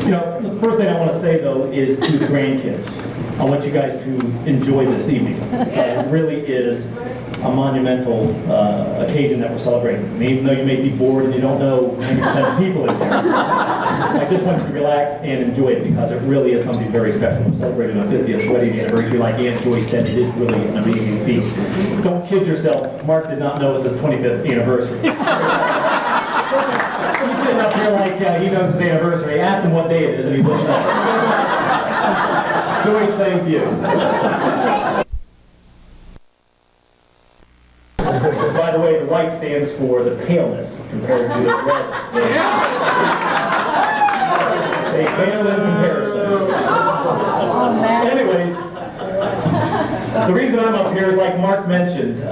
You know, the first thing I want to say, though, is to the grandkids, I want you guys to enjoy this evening. It really is a monumental occasion that we're celebrating. And even though you may be bored and you don't know 90% of people in here, I just want you to relax and enjoy it because it really is something very special. We're celebrating our 50th wedding anniversary. Like Aunt Joy said, it is really an amazing feat. Don't kid yourself. Mark did not know it was his 25th anniversary. He's sitting up here like he knows his anniversary. Ask him what day it is and he wouldn't know. Joyce, thank you. By the way, the white stands for the paleness compared to the red. They pale in comparison. Anyways, the reason I'm up here is like Mark mentioned,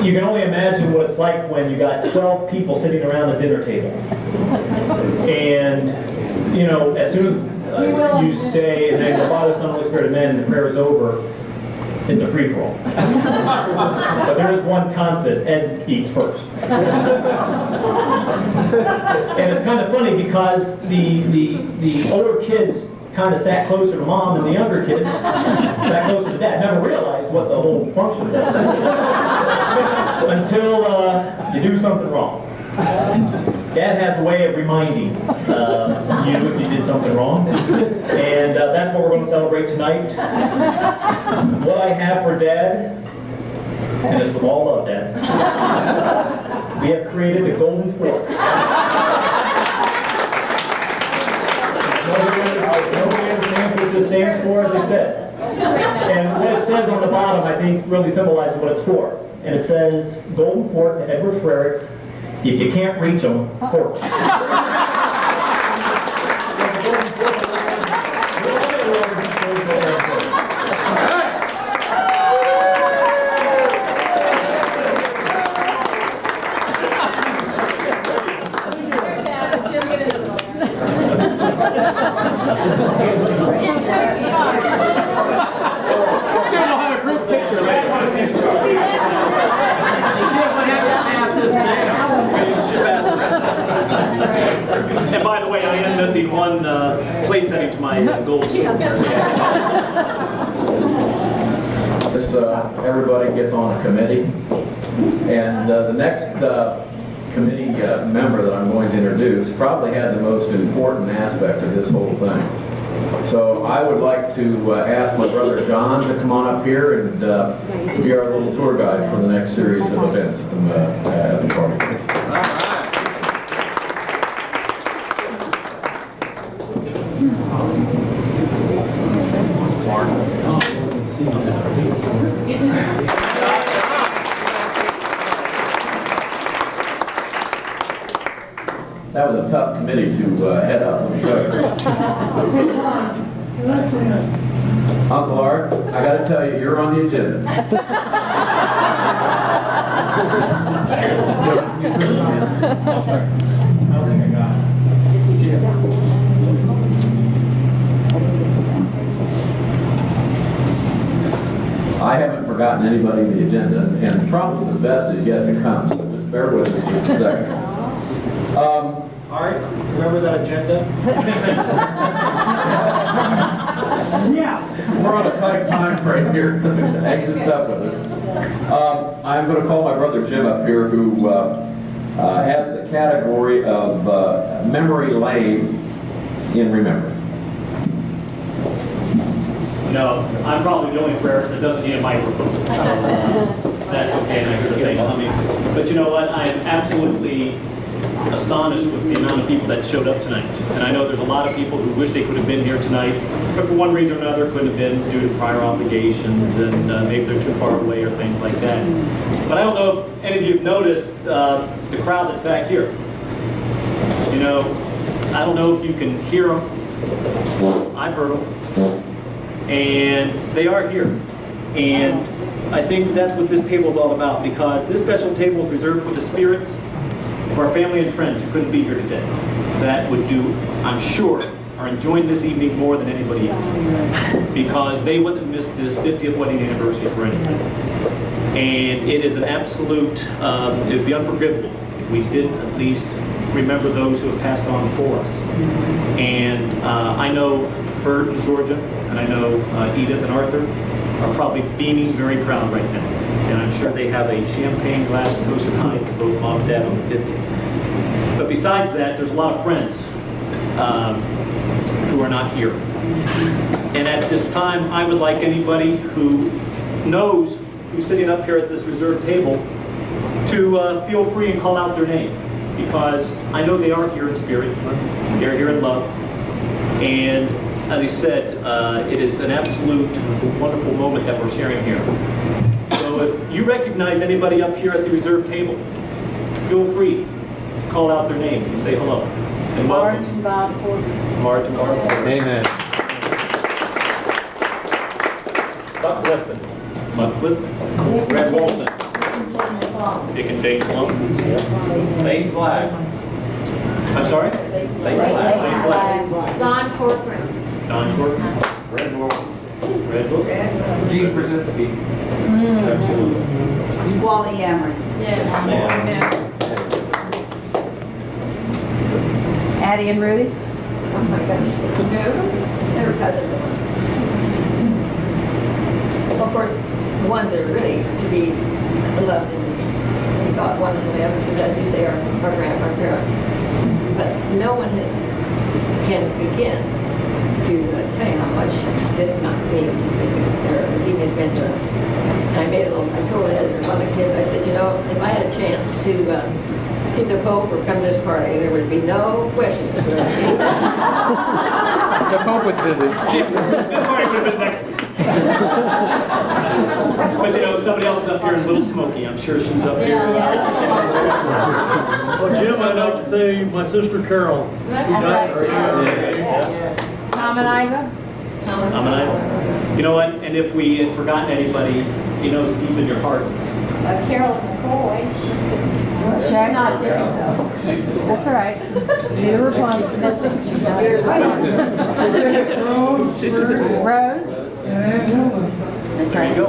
you can only imagine what it's like when you got 12 people sitting around a dinner table. And, you know, as soon as you say, in the name of the Father, Son, Holy Spirit, amen, and the prayer is over, it's a free-for-all. But there is one constant: Ed eats first. And it's kind of funny because the older kids kind of sat closer to Mom and the younger kids sat closer to Dad. Never realized what the whole function was until you do something wrong. Dad has a way of reminding you if you did something wrong. And that's what we're going to celebrate tonight. What I have for Dad, and it's with all love, Dad, we have created a golden fork. Nobody understands what this stands for, as I said. And what it says on the bottom, I think, really symbolizes what it's for. And it says, golden fork to Edward Frericks. If you can't reach them, fork. And by the way, I am missing one place setting to my goals. Everybody gets on a committee, and the next committee member that I'm going to introduce probably had the most important aspect of this whole thing. So I would like to ask my brother John to come on up here and to be our little tour guide for the next series of events at the party. That was a tough committee to head up, let me tell you. Uncle Art, I got to tell you, you're on the agenda. I'm sorry. I don't think I got it. I haven't forgotten anybody in the agenda, and probably the best is yet to come, so just bear with us just a second. Art, remember that agenda? Yeah, we're on a tight time frame here, so hang this up with us. I'm going to call my brother Jim up here, who has the category of memory lane in remembrance. No, I'm probably the only Frericks that doesn't need a microphone. That's okay, and I hear the thing humming. But you know what? I am absolutely astonished with the amount of people that showed up tonight. And I know there's a lot of people who wish they could have been here tonight, but for one reason or another couldn't have been due to prior obligations, and maybe they're too far away or things like that. But I don't know if any of you have noticed the crowd that's back here. You know, I don't know if you can hear them. I've heard them. And they are here. And I think that's what this table is all about, because this special table is reserved for the spirits of our family and friends who couldn't be here today. That would do, I'm sure, are enjoying this evening more than anybody else, because they wouldn't have missed this 50th wedding anniversary for anything. And it is an absolute, it would be unforgivable if we didn't at least remember those who have passed on before us. And I know Bert and Georgia, and I know Edith and Arthur are probably beaming very proud right now. And I'm sure they have a champagne glass toasted high to both Mom and Dad on the 50th. But besides that, there's a lot of friends who are not here. And at this time, I would like anybody who knows who's sitting up here at this reserved table to feel free and call out their name, because I know they are here in spirit, they're here in love, and as I said, it is an absolute wonderful moment that we're sharing here. So if you recognize anybody up here at the reserved table, feel free to call out their name and say hello. And Marge welcome. and Bob Porter. Marge and Bob Porter. Amen. Buck Clifton. Buck Clifton. Red Walton. Dick and Jane Plum. Lane Black. I'm sorry? Lane Black. Don Corcoran. Don Corcoran. Red Walton. Red Walton. Gene Brzezinski. Absolutely. Wally Emery. Yes. Yeah. Addie and Rudy. Oh my gosh, no, never cousins of mine. Well, of course, the ones that are really to be loved and thought one of the others, as you say, our grandparents. But no one can begin to tell you how much this evening has been to us. And I told one of the kids, I said, you know, if I had a chance to see the Pope or come to this party, there would be no question. The Pope was busy. This party would have been next week. But you know, somebody else is up here in Little Smoky. I'm sure she's up here. Well, Jim, I'd like to say my sister Carol. That's right. Tom and Iva. I'm an idol. You know what? And if we had forgotten anybody, you know, deep in your heart, Carol McCoy. She's not here though. That's all right. Neither one is missing. Rose. That's there you right. go.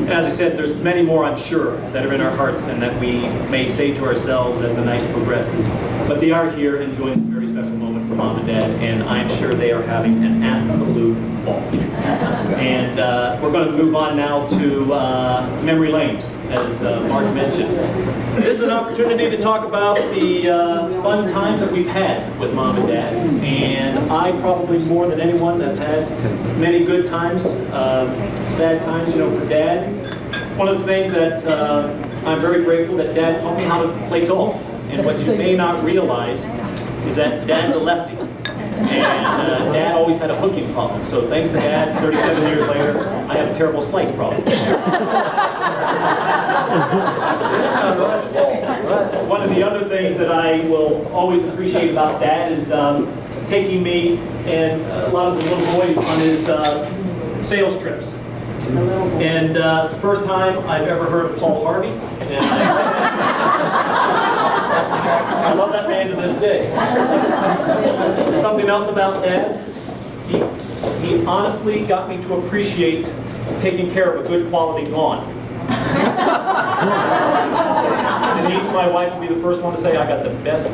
And as I said, there's many more, I'm sure, that are in our hearts and that we may say to ourselves as the night progresses. But they are here enjoying this very special moment for Mom and Dad, and I'm sure they are having an absolute ball. And we're going to move on now to Memory Lane, as Mark mentioned. This is an opportunity to talk about the fun times that we've had with Mom and Dad. And I probably more than anyone have had many good times, sad times, you know, for Dad. One of the things that I'm very grateful that Dad taught me how to play golf. And what you may not realize is that Dad's a lefty. And Dad always had a hooking problem. So thanks to Dad, 37 years later, I have a terrible slice problem. One of the other things that I will always appreciate about Dad is taking me and a lot of the little boys on his sales trips. And it's the first time I've ever heard of Paul Harvey. And I love that man to this day. Something else about Dad, he honestly got me to appreciate taking care of a good quality lawn. Denise, my wife, will be the first one to say I got the best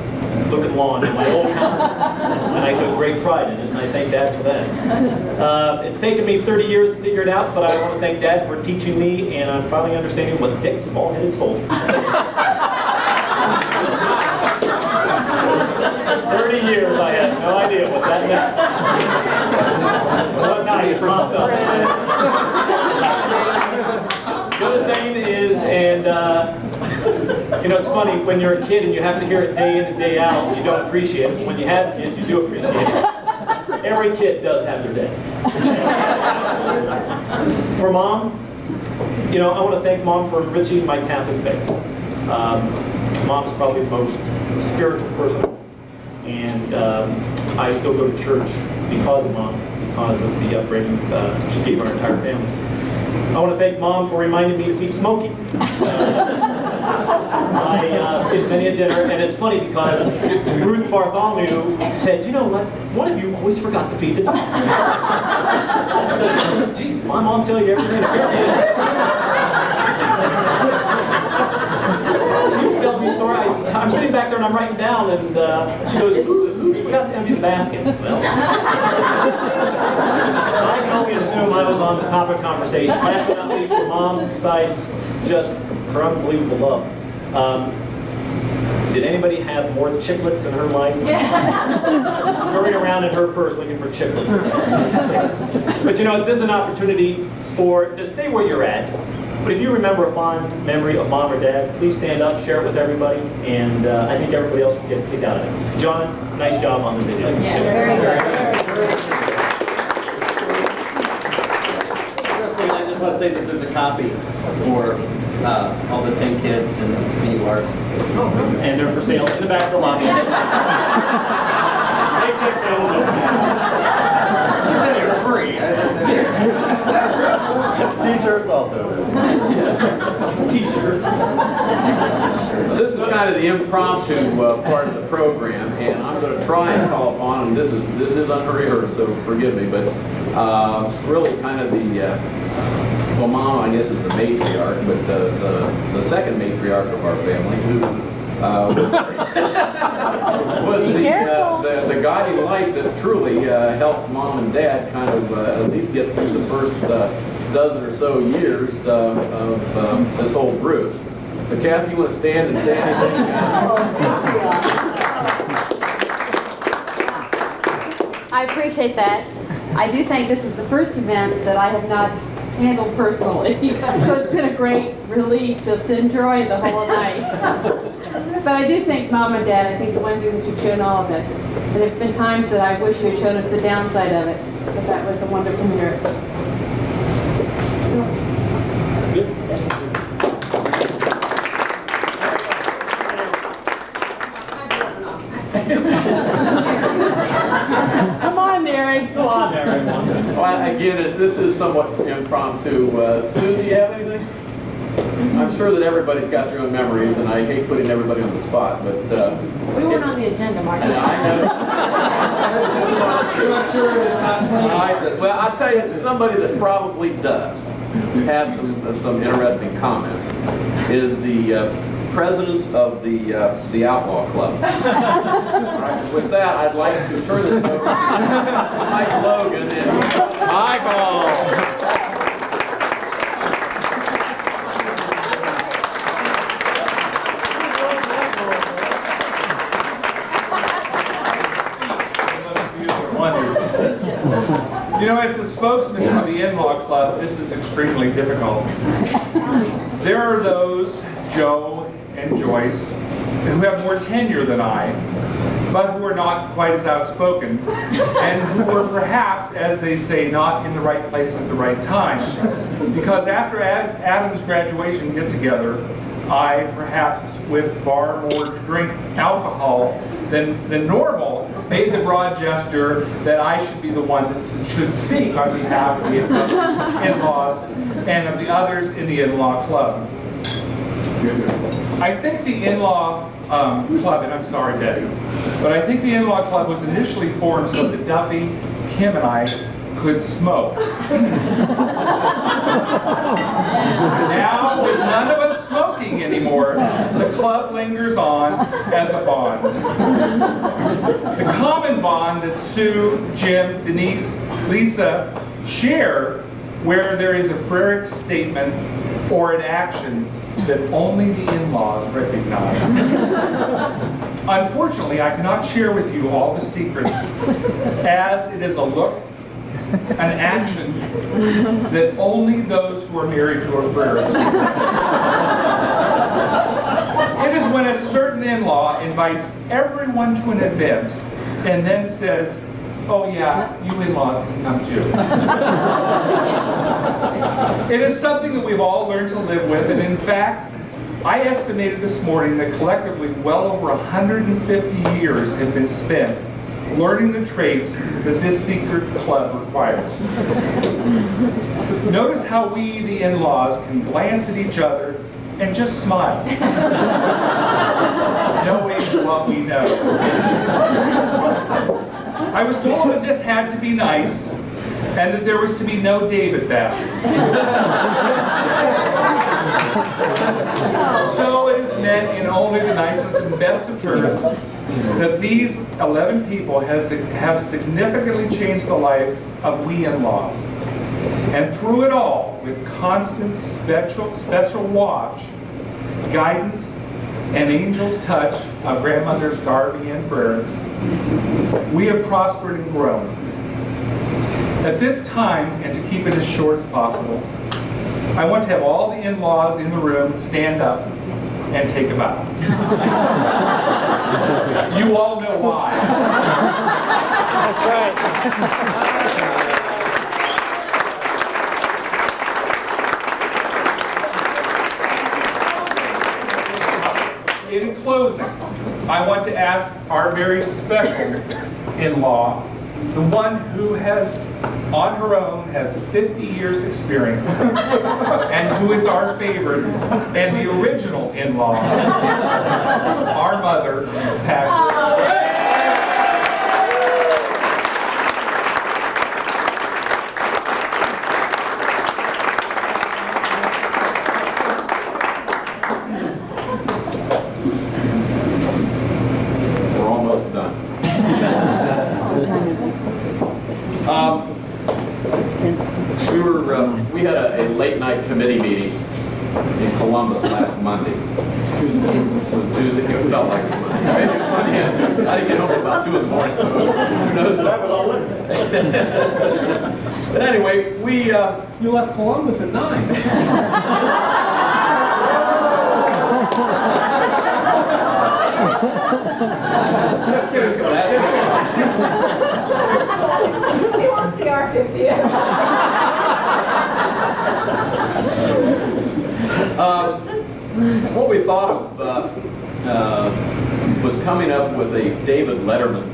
looking lawn in my whole house. And I took great pride in it, and I thank Dad for that. It's taken me 30 years to figure it out, but I want to thank Dad for teaching me, and I'm finally understanding what Dick, the bald-headed soldier. 30 years, I had no idea what that meant. What night it popped up. The other thing is, and you know, it's funny, when you're a kid and you have to hear it day in and day out, you don't appreciate it. When you have kids, you do appreciate it. Every kid does have their day. For Mom, you know, I want to thank Mom for enriching my Catholic faith. Mom's probably the most spiritual person. And I still go to church because of Mom, because of the upbringing she gave our entire family. I want to thank Mom for reminding me to keep smoking. I skipped many a dinner, and it's funny because Ruth Bartholomew said, you know what, one of you always forgot to feed the dog. I said, geez, my mom tell you everything. She tells me stories. I I'm sitting back there and I'm writing down, and she goes, who forgot to empty the baskets? Well, I can only assume I was on the topic of conversation. Last but not least, for Mom, besides just her unbelievable love. Did anybody have more chiclets in her life? Scurrying around in her purse looking for chiclets. But you know, this is an opportunity to stay where you're at. But if you remember a fond memory of Mom or Dad, please stand up, share it with everybody, and I think everybody else will get a kick out of it. John, nice job on the video. Yeah, very good. I just want to say that there's a copy for all the 10 kids and the theme parks. And they're for sale in the back of the lobby. Take checks down the They're free. T-shirts also. T-shirts. This is kind of the impromptu part of the program, and I'm going to try and call upon, and this is unrehearsed, so forgive me, but really kind of the, well, Mom, I guess, is the matriarch, but the second matriarch of our family, who was the guiding light that truly helped Mom and Dad kind of at least get through the first dozen or so years of this whole group. So, Kathy, you want to stand and say anything? I appreciate that. I do think this is the first event that I have not handled personally. So it's been a great relief just to enjoy the whole night. But I do think Mom and Dad, I think the one thing that you've shown all of us. And there have been times that I wish you had shown us the downside of it. But that was a wonderful miracle. Come on, Mary. Go on there, everyone. Well, again, this is somewhat impromptu. Susie, you have anything? I'm sure that everybody's got their own memories, and I hate putting everybody on the spot, but... We weren't on the agenda, Mark. I know. I said, well, I'll tell you, somebody that probably does have some interesting comments is the president of the Outlaw Club. Right, with that, I'd like to turn this over to Mike Logan and Michael. You know, as the spokesman for the in-law club, this is extremely difficult. There are those, Joe and Joyce, who have more tenure than I, but who are not quite as outspoken, and who are perhaps, as they say, not in the right place at the right time. Because after Adam's graduation get-together, I, perhaps with far more to drink alcohol than normal, made the broad gesture that I should be the one that should speak on behalf of the in-laws and of the others in the in-law club. I think the in-law club, and I'm sorry, Betty, but I think the in-law club was initially formed so that Duffy, Kim, and I could smoke. Now, with none of us smoking anymore, the club lingers on as a bond. The common bond that Sue, Jim, Denise, Lisa share, where there is a Frericks statement or an action that only the in-laws recognize. Unfortunately, I cannot share with you all the secrets, as it is a look, an action that only those who are married to a Frericks. It is when a certain in-law invites everyone to an event and then says, "Oh yeah, you in-laws can come too." It is something that we've all learned to live with, and in fact, I estimated this morning that collectively well over 150 years have been spent learning the traits that this secret club requires. Notice how we, the in-laws, can glance at each other and just smile, knowing what we know. I was told that this had to be nice, and that there was to be no David baths. So it is meant in only the nicest and best of terms, that these 11 people have significantly changed the lives of we in-laws. And through it all, with constant special watch, guidance, and angel's touch of grandmothers Garvey and Frericks, we have prospered and grown. At this time, and to keep it as short as possible, I want to have all the in-laws in the room stand up and take a bow. You all know why. That's right. In closing, I want to ask our very special in-law, the one who has, on her own, has 50 years experience, and who is our favorite, and the original in-law, our mother, Pat. We're almost done. We had a late night committee meeting in Columbus last Monday. Tuesday? It felt like it was Monday. Maybe it was Monday and Tuesday. I didn't get home at about 2 in the morning, so who knows? That was all listening. But anyway, You left Columbus at 9. He wants the R50. What we thought of was coming up with a David Letterman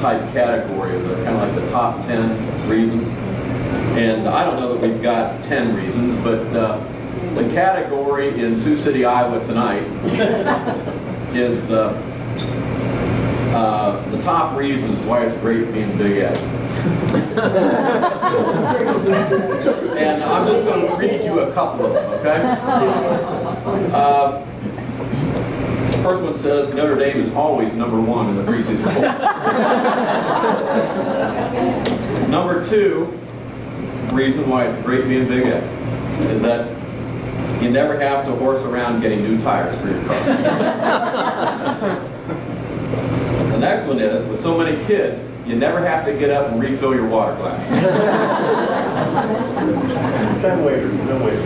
type category of kind of like the top 10 reasons. And I don't know that we've got 10 reasons, but the category in Sioux City, Iowa tonight is the top reasons why it's great being Big Ed. And I'm just going to read you a couple of them, okay? The first one says, Notre Dame is always #1 in the preseason poll. Number 2 reason why it's great being Big Ed is that you never have to horse around getting new tires for your car. The next one is, with so many kids, you never have to get up and refill your water glass. 10 waiters, no waiters.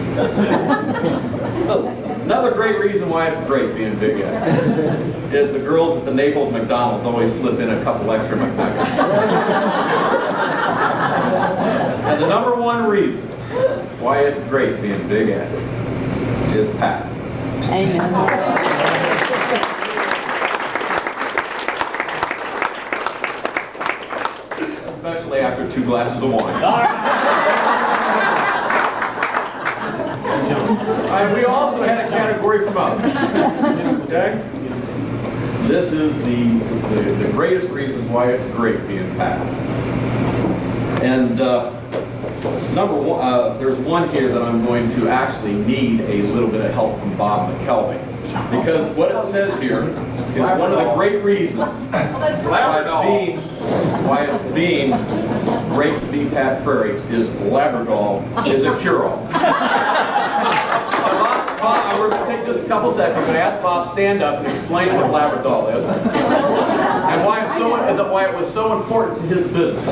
Another great reason why it's great being Big Ed is the girls at the Naples McDonald's always slip in a couple extra McNuggets. And the number 1 reason why it's great being Big Ed is Pat. Amen. Especially after 2 glasses of wine. And we also had a category from others. Okay? This is the greatest reasons why it's great being Pat. And number 1, there's one here that I'm going to actually need a little bit of help from Bob McKelvey. Because what it says here is one of the great reasons why it's being great to be Pat Frericks is Labrador is a cure-all. Bob, we're going to take just a couple seconds. I'm going to ask Bob to stand up and explain what Labrador is and why it was so important to his business.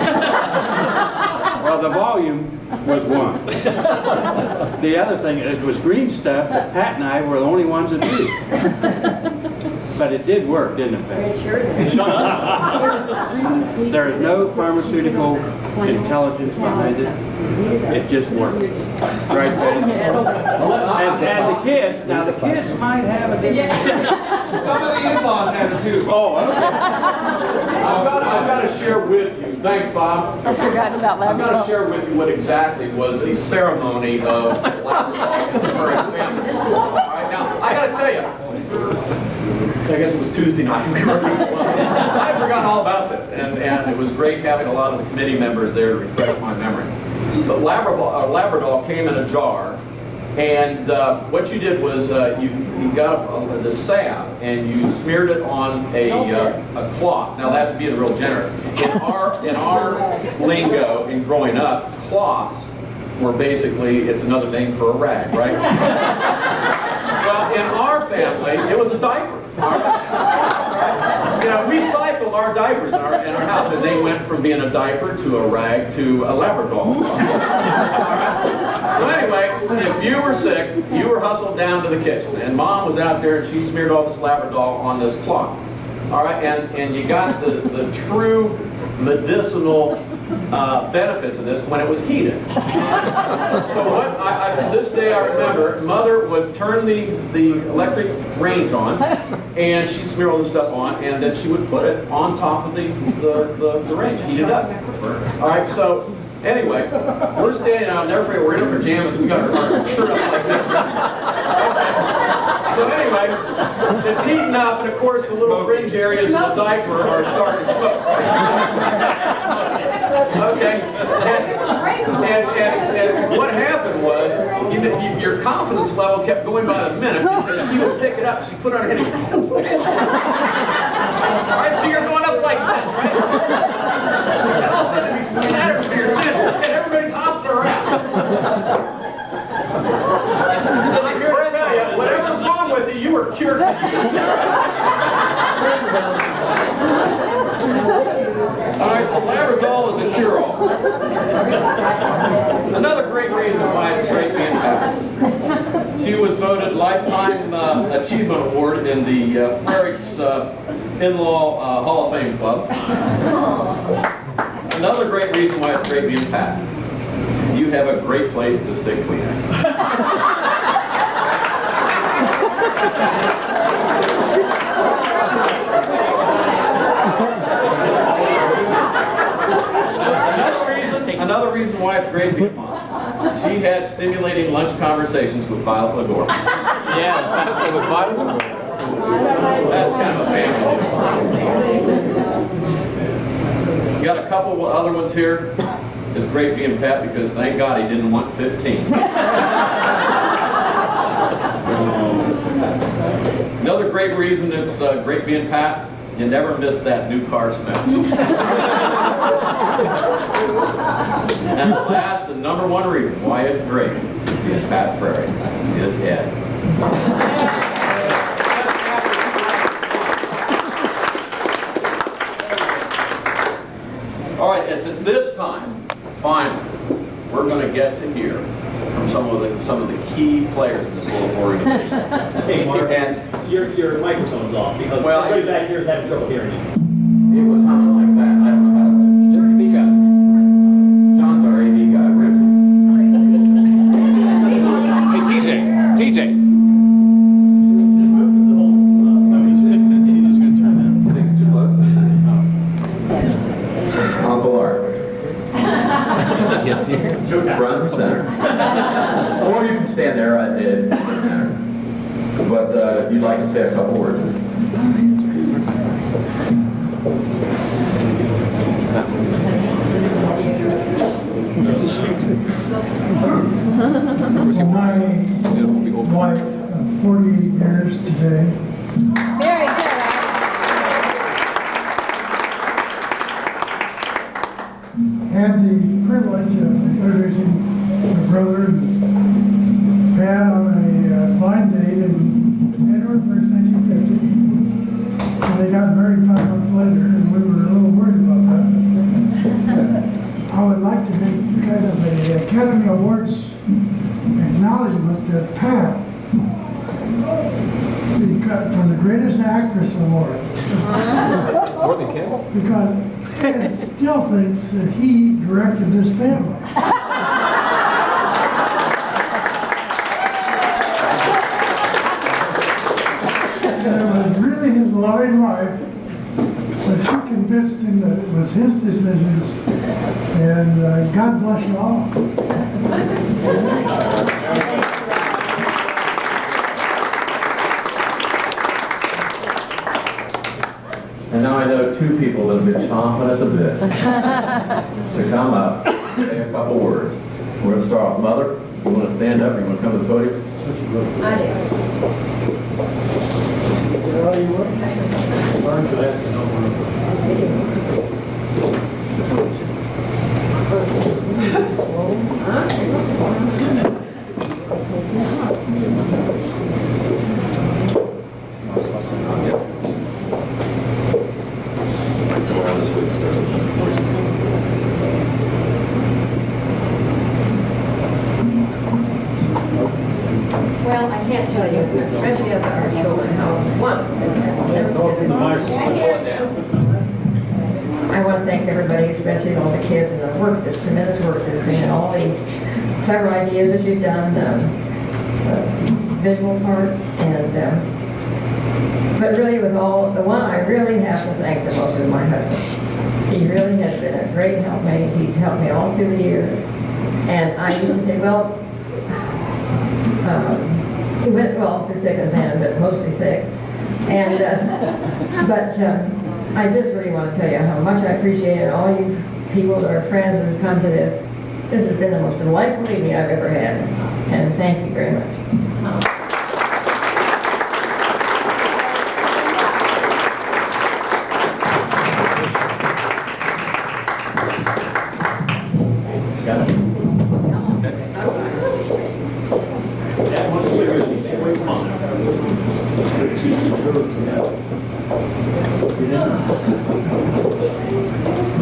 Well, the volume was one. The other thing is, it was green stuff that Pat and I were the only ones that knew. But it did work, didn't it, Pat? It sure did. There is no pharmaceutical intelligence behind it. It just worked. Right, Pat? And the kids, now the kids might have a different... Some of the in-laws have it too. Oh, okay. I've got to share with you, thanks Bob. I forgot about I've got to Labrador. share with you what exactly was the ceremony of Labrador for his family. All right, now, I got to tell you, I guess it was Tuesday night. I forgot all about this, and it was great having a lot of the committee members there to refresh my memory. But Labrador came in a jar And what you did was you got the salve and you smeared it on a cloth. Now that's being real generous. In our lingo in growing up, cloths were basically, it's another name for a rag, right? Well, in our family, it was a diaper. You know, we cycled our diapers in our house, and they went from being a diaper to a rag to a Labrador. So anyway, if you were sick, you were hustled down to the kitchen, and Mom was out there, and she smeared all this Labrador on this cloth. All right, and you got the true medicinal benefits of this when it was heated. So what this day I remember, Mother would turn the electric range on, and she'd smear all this stuff on, and then she would put it on top of the range, heat it up. All right, so anyway, we're standing out there, we're in our pajamas, we got our shirt up like this. So anyway, it's heating up, and of course the little fringe areas of the diaper are starting to smoke. Okay, and what happened was, your confidence level kept going by the minute because she would pick it up, she'd put it on her head, all right, so you're going up like this, right? And all of a sudden, you scatter to your chin, and everybody's hopping around. And I'm here to tell you, whatever's wrong with you, you were cured. All right, so Labrador is a cure-all. Another great reason why it's great being back. She was voted Lifetime Achievement Award in the Frericks In-Law Hall of Fame Club. Another great reason why it's great being Pat. You have a great place to stick Kleenex. Another reason why it's great being Mom. She had stimulating lunch conversations with Violet Lagore. Yeah, so with Violet Lagore. That's kind of a family. You got a couple other ones here. It's great being Pat because thank God he didn't want 15. Another great reason it's great being Pat, you never miss that new car smell. And the last and number one reason why it's great being Pat Frericks is Ed. All right, it's at this time, finally, we're going to get to hear from some of the key players in this little organization. Hey, Mark, And your microphone's off because everybody back here is having trouble hearing you. it was humming like that. I don't know how to do it. Just speak up. John's our AV guy. Where is he? Hey, TJ. Just move the whole. He's just going to turn that. I think it's too close. Uncle Art. Yes, dear. Front and center. Or you can stand there. It doesn't matter. But if you'd like to say a couple words. My wife of 48 years today. Very good. Had the privilege of introducing my brother and Pat on a blind date in January 1st, 1950. And they got married 5 months later, and we were a little worried about that. I would like to make kind of a Academy Awards acknowledgement to Pat for the Greatest Actress Award. More than Kim? Because Ed still thinks that he directed this family. And it was really his loving wife that she convinced him that it was his decisions. And God bless you all. And now I know two people that have been chomping at the bit to come up and say a couple words. We're going to start off. Mother? You want to stand up, or you want to come to the podium? I do. Well, I can't tell you, especially of our children, how wonderful this has never been. I want to thank everybody, especially all the kids and the work, this tremendous work that's been, and all the clever ideas that you've done, visual parts, and but really with all, the one I really have to thank the most is my husband. He really has been a great helpmate. He's helped me all through the years. And I used to say, well, he went well through thick and thin, but mostly thick. And I just really want to tell you how much I appreciate it. All you people that are friends that have come to this. This has been the most delightful evening I've ever had. And thank you very much.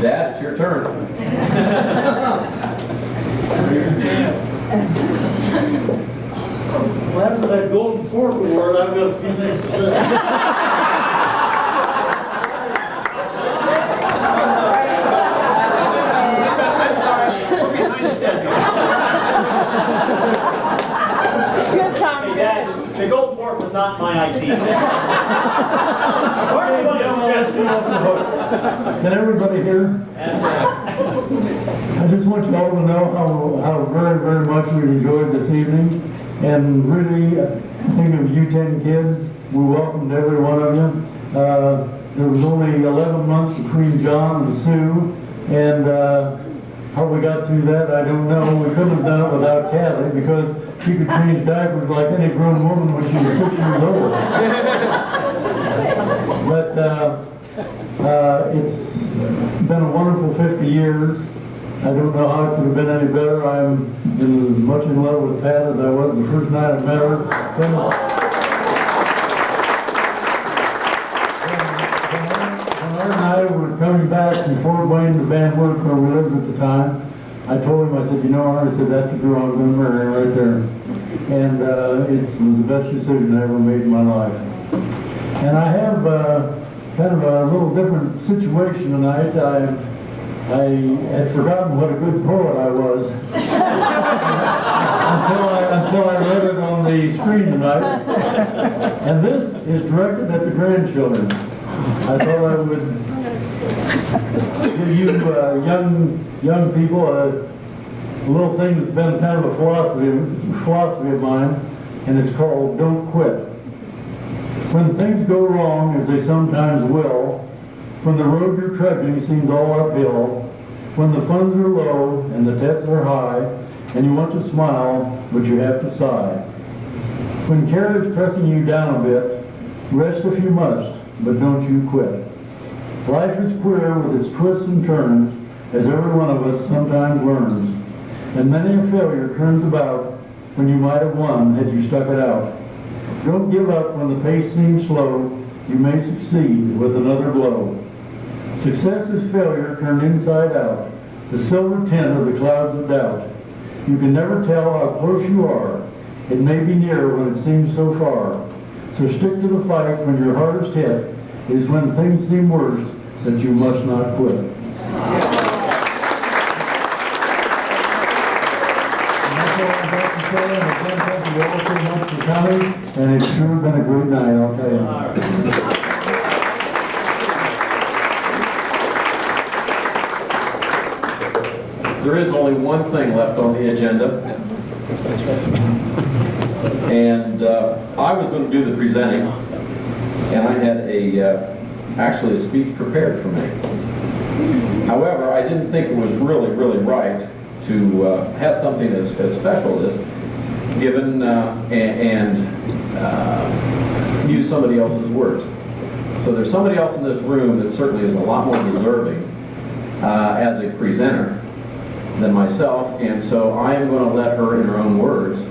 Dad, it's your turn. Well, after that golden fork award, I've got a few things to say. Good time. Hey, Dad, the gold fork was not my idea. Can everybody hear? I just want you all to know how very, very much we enjoyed this evening. And really, think of you 10 kids, we welcomed every one of you. There was only 11 months between John and Sue, and how we got through that, I don't know. We couldn't have done it without Kathy, because she could change diapers like any grown woman when she was 6 years old. But it's been a wonderful 50 years. I don't know how it could have been any better. I'm as much in love with Pat as I was the first night I met her. When Art and I were coming back from Fort Wayne to Van Wert, where we lived at the time, I told him, I said, you know, Art, I said, that's the girl I'm going to marry right there. And it was the best decision I ever made in my life. And I have kind of a little different situation tonight. I had forgotten what a good poet I was until I read it on the screen tonight. And this is directed at the grandchildren. I thought I would give you young people a little thing that's been kind of a philosophy of mine, and it's called Don't Quit. When things go wrong, as they sometimes will, when the road you're trudging seems all uphill, when the funds are low and the debts are high, and you want to smile, but you have to sigh. When care is pressing you down a bit, rest if you must, but don't you quit. Life is queer with its twists and turns, as every one of us sometimes learns. And many a failure turns about when you might have won had you stuck it out. Don't give up when the pace seems slow. You may succeed with another blow. Success is failure turned inside out, the silver tint of the clouds of doubt. You can never tell how close you are. It may be near when it seems so far. So stick to the fight when your hardest hit. It is when things seem worst that you must not quit. Thank you all so much for coming, and it's sure been a great night, I'll tell you. There is only one thing left on the agenda. And I was going to do the presenting, and I had actually a speech prepared for me. However, I didn't think it was really right to have something as special as this given and use somebody else's words. So there's somebody else in this room that certainly is a lot more deserving as a presenter than myself, and so I am going to let her, in her own words,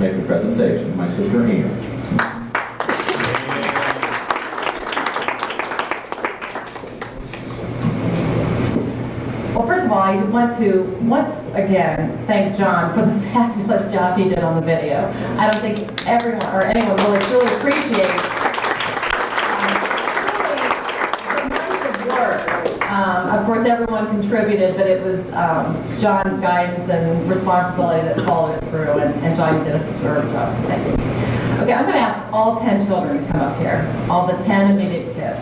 make the presentation. My sister Ian. Well, first of all, I want to once again thank John for the fabulous job he did on the video. I don't think everyone or anyone really truly appreciates the months of work. Of course, everyone contributed, but it was John's guidance and responsibility that followed it through, and John did a superb job, so thank you. Okay, I'm going to ask all 10 children to come up here, all the 10 immediate kids.